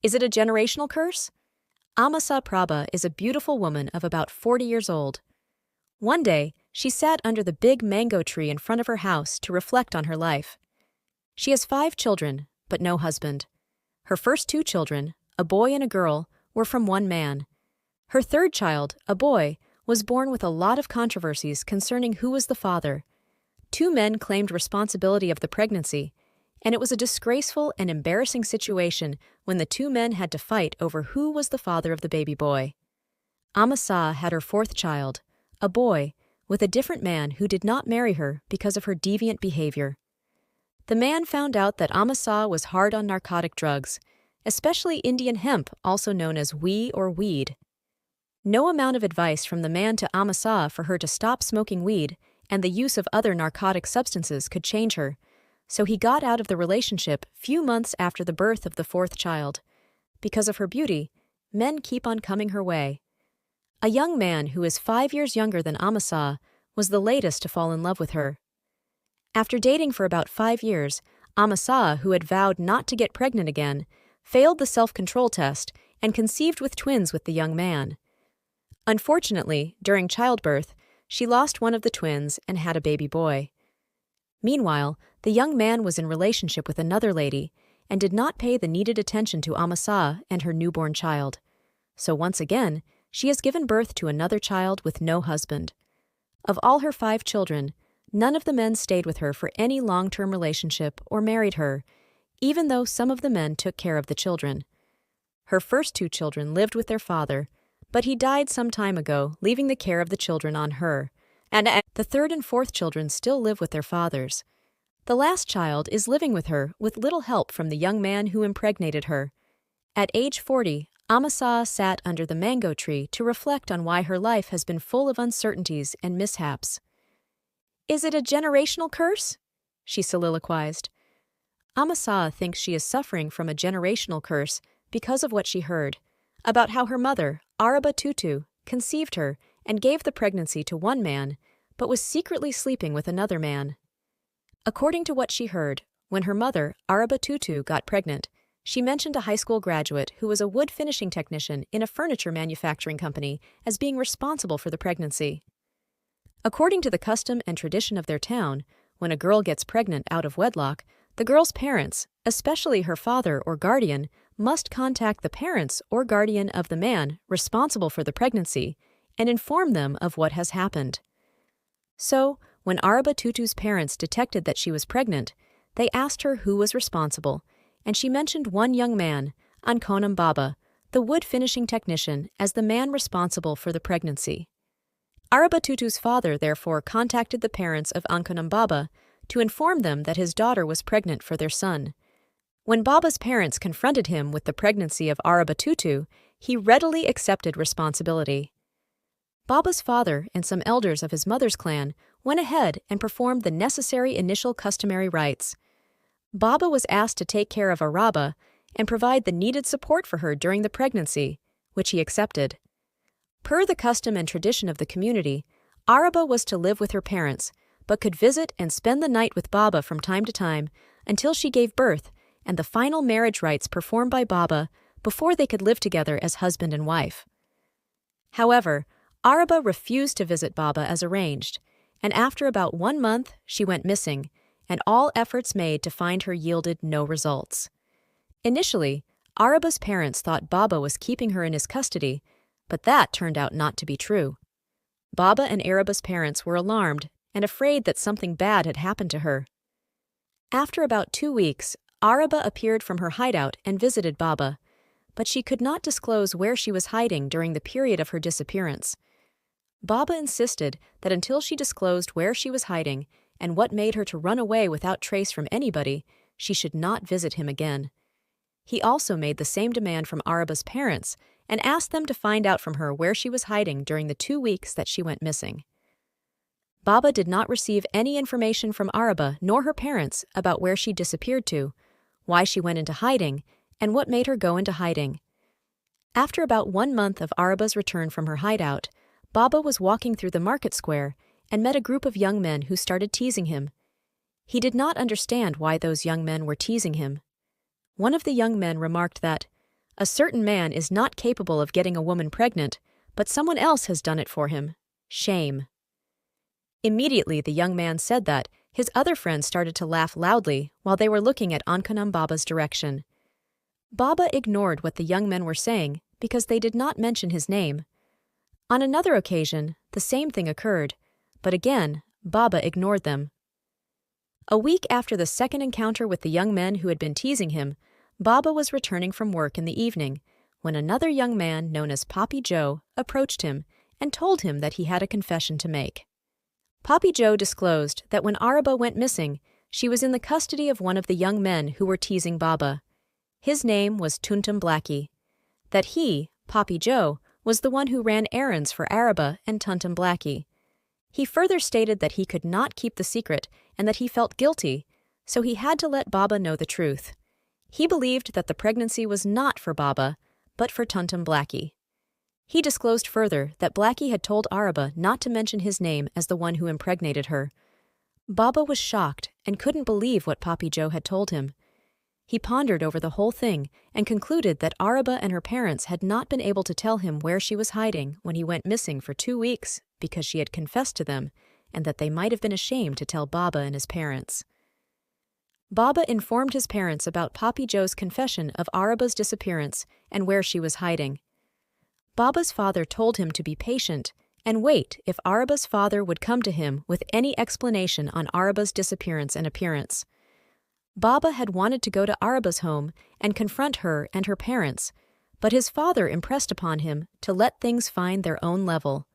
Is it a generational curse? Amasa Prabha is a beautiful woman of about 40 years old. One day, she sat under the big mango tree in front of her house to reflect on her life. She has 5 children, but no husband. Her first 2 children, a boy and a girl, were from one man. Her third child, a boy, was born with a lot of controversies concerning who was the father. 2 men claimed responsibility of the pregnancy, and it was a disgraceful and embarrassing situation when the 2 men had to fight over who was the father of the baby boy. Amasa had her 4th child, a boy, with a different man who did not marry her because of her deviant behavior. The man found out that Amasa was hard on narcotic drugs, especially Indian hemp, also known as wee or weed. No amount of advice from the man to Amasa for her to stop smoking weed and the use of other narcotic substances could change her, so he got out of the relationship few months after the birth of the 4th child. Because of her beauty, men keep on coming her way. A young man who is 5 years younger than Amasa was the latest to fall in love with her. After dating for about 5 years, Amasa, who had vowed not to get pregnant again, failed the self-control test and conceived with twins with the young man. Unfortunately, during childbirth, she lost one of the twins and had a baby boy. Meanwhile, the young man was in relationship with another lady and did not pay the needed attention to Amasa and her newborn child. So once again, she has given birth to another child with no husband. Of all her 5 children, none of the men stayed with her for any long-term relationship or married her, even though some of the men took care of the children. Her first 2 children lived with their father, but he died some time ago, leaving the care of the children on her, and the 3rd and 4th children still live with their fathers. The last child is living with her with little help from the young man who impregnated her. At age 40, Amasa sat under the mango tree to reflect on why her life has been full of uncertainties and mishaps. Is it a generational curse? She soliloquized. Amasa thinks she is suffering from a generational curse because of what she heard about how her mother, Araba Tutu, conceived her and gave the pregnancy to one man, but was secretly sleeping with another man. According to what she heard, when her mother, Araba Tutu, got pregnant, she mentioned a high school graduate who was a wood finishing technician in a furniture manufacturing company as being responsible for the pregnancy. According to the custom and tradition of their town, when a girl gets pregnant out of wedlock, the girl's parents, especially her father or guardian, must contact the parents or guardian of the man responsible for the pregnancy and inform them of what has happened. So, when Araba Tutu's parents detected that she was pregnant, they asked her who was responsible, and she mentioned one young man, Ankonam Baba, the wood finishing technician, as the man responsible for the pregnancy. Araba Tutu's father therefore contacted the parents of Ankonam Baba to inform them that his daughter was pregnant for their son. When Baba's parents confronted him with the pregnancy of Araba Tutu, he readily accepted responsibility. Baba's father and some elders of his mother's clan went ahead and performed the necessary initial customary rites. Baba was asked to take care of Araba and provide the needed support for her during the pregnancy, which he accepted. Per the custom and tradition of the community, Araba was to live with her parents, but could visit and spend the night with Baba from time to time until she gave birth and the final marriage rites performed by Baba before they could live together as husband and wife. However, Araba refused to visit Baba as arranged, and after about 1 month she went missing, and all efforts made to find her yielded no results. Initially, Araba's parents thought Baba was keeping her in his custody, but that turned out not to be true. Baba and Araba's parents were alarmed and afraid that something bad had happened to her. After about 2 weeks, Araba appeared from her hideout and visited Baba, but she could not disclose where she was hiding during the period of her disappearance. Baba insisted that until she disclosed where she was hiding and what made her to run away without trace from anybody, she should not visit him again. He also made the same demand from Araba's parents and asked them to find out from her where she was hiding during the 2 weeks that she went missing. Baba did not receive any information from Araba nor her parents about where she disappeared to, why she went into hiding, and what made her go into hiding. After about 1 month of Araba's return from her hideout, Baba was walking through the market square and met a group of young men who started teasing him. He did not understand why those young men were teasing him. One of the young men remarked that, A certain man is not capable of getting a woman pregnant, but someone else has done it for him. Shame. Immediately the young man said that, his other friends started to laugh loudly while they were looking at Ankanam Baba's direction. Baba ignored what the young men were saying because they did not mention his name. On another occasion, the same thing occurred, but again, Baba ignored them. A week after the second encounter with the young men who had been teasing him, Baba was returning from work in the evening when another young man known as Papi Joe approached him and told him that he had a confession to make. Papi Joe disclosed that when Araba went missing, she was in the custody of one of the young men who were teasing Baba. His name was Tuntum Blackie. That he, Papi Joe, was the one who ran errands for Araba and Tuntum Blackie. He further stated that he could not keep the secret and that he felt guilty, so he had to let Baba know the truth. He believed that the pregnancy was not for Baba, but for Tuntum Blackie. He disclosed further that Blackie had told Araba not to mention his name as the one who impregnated her. Baba was shocked and couldn't believe what Papi Joe had told him. He pondered over the whole thing and concluded that Araba and her parents had not been able to tell him where she was hiding when he went missing for 2 weeks because she had confessed to them, and that they might have been ashamed to tell Baba and his parents. Baba informed his parents about Papi Joe's confession of Araba's disappearance and where she was hiding. Baba's father told him to be patient and wait if Araba's father would come to him with any explanation on Araba's disappearance and appearance. Baba had wanted to go to Araba's home and confront her and her parents, but his father impressed upon him to let things find their own level.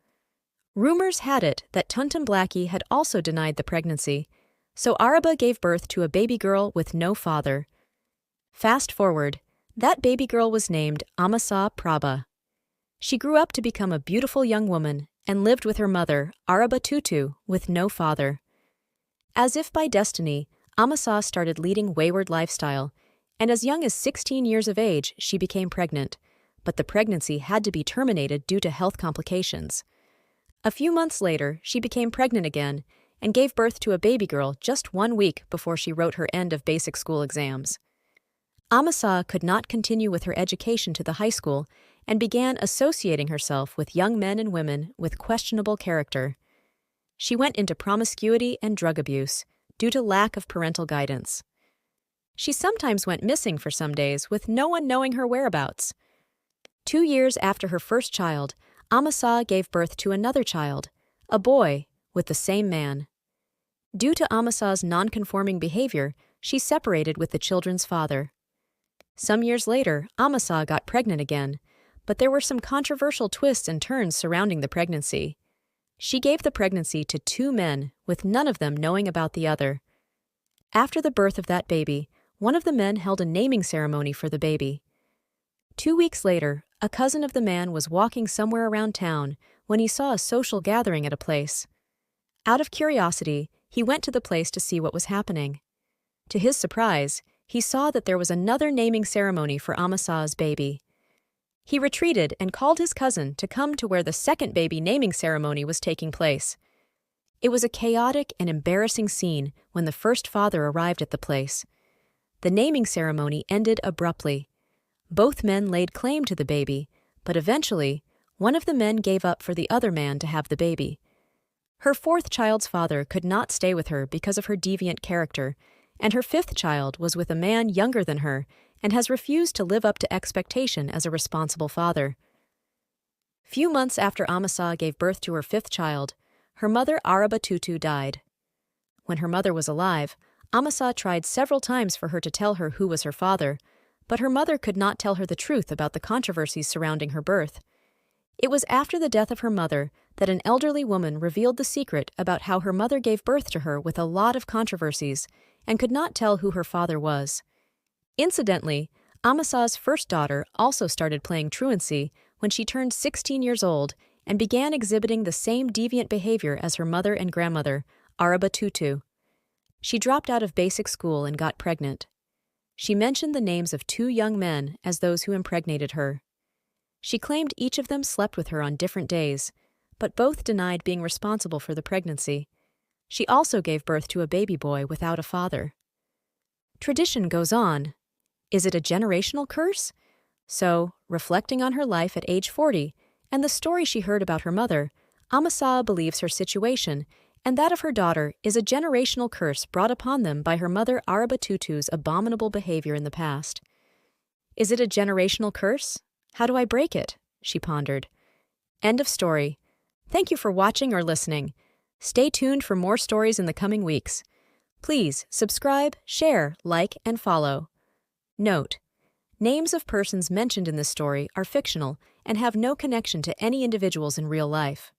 Rumors had it that Tuntum Blackie had also denied the pregnancy, so Araba gave birth to a baby girl with no father. Fast forward, that baby girl was named Amasa Prabha. She grew up to become a beautiful young woman and lived with her mother, Araba Tutu, with no father. As if by destiny, Amasa started leading wayward lifestyle, and as young as 16 years of age, she became pregnant, but the pregnancy had to be terminated due to health complications. A few months later, she became pregnant again and gave birth to a baby girl just 1 week before she wrote her end of basic school exams. Amasa could not continue with her education to the high school and began associating herself with young men and women with questionable character. She went into promiscuity and drug abuse due to lack of parental guidance. She sometimes went missing for some days with no one knowing her whereabouts. 2 years after her first child, Amasa gave birth to another child, a boy, with the same man. Due to Amasa's non-conforming behavior, she separated with the children's father. Some years later, Amasa got pregnant again, but there were some controversial twists and turns surrounding the pregnancy. She gave the pregnancy to 2 men, with none of them knowing about the other. After the birth of that baby, one of the men held a naming ceremony for the baby. 2 weeks later, a cousin of the man was walking somewhere around town when he saw a social gathering at a place. Out of curiosity, he went to the place to see what was happening. To his surprise, he saw that there was another naming ceremony for Amasa's baby. He retreated and called his cousin to come to where the second baby naming ceremony was taking place. It was a chaotic and embarrassing scene when the first father arrived at the place. The naming ceremony ended abruptly. Both men laid claim to the baby, but eventually, one of the men gave up for the other man to have the baby. Her 4th child's father could not stay with her because of her deviant character, and her 5th child was with a man younger than her and has refused to live up to expectation as a responsible father. Few months after Amasa gave birth to her 5th child, her mother Araba Tutu died. When her mother was alive, Amasa tried several times for her to tell her who was her father, but her mother could not tell her the truth about the controversies surrounding her birth. It was after the death of her mother that an elderly woman revealed the secret about how her mother gave birth to her with a lot of controversies and could not tell who her father was. Incidentally, Amasa's first daughter also started playing truancy when she turned 16 years old and began exhibiting the same deviant behavior as her mother and grandmother, Araba Tutu. She dropped out of basic school and got pregnant. She mentioned the names of 2 young men as those who impregnated her. She claimed each of them slept with her on different days, but both denied being responsible for the pregnancy. She also gave birth to a baby boy without a father. Tradition goes on. Is it a generational curse? So, reflecting on her life at age 40 and the story she heard about her mother, Amasawa believes her situation and that of her daughter is a generational curse brought upon them by her mother Arabatutu's abominable behavior in the past. Is it a generational curse? How do I break it? She pondered. End of story. Thank you for watching or listening. Stay tuned for more stories in the coming weeks. Please subscribe, share, like, and follow. Note: names of persons mentioned in this story are fictional and have no connection to any individuals in real life.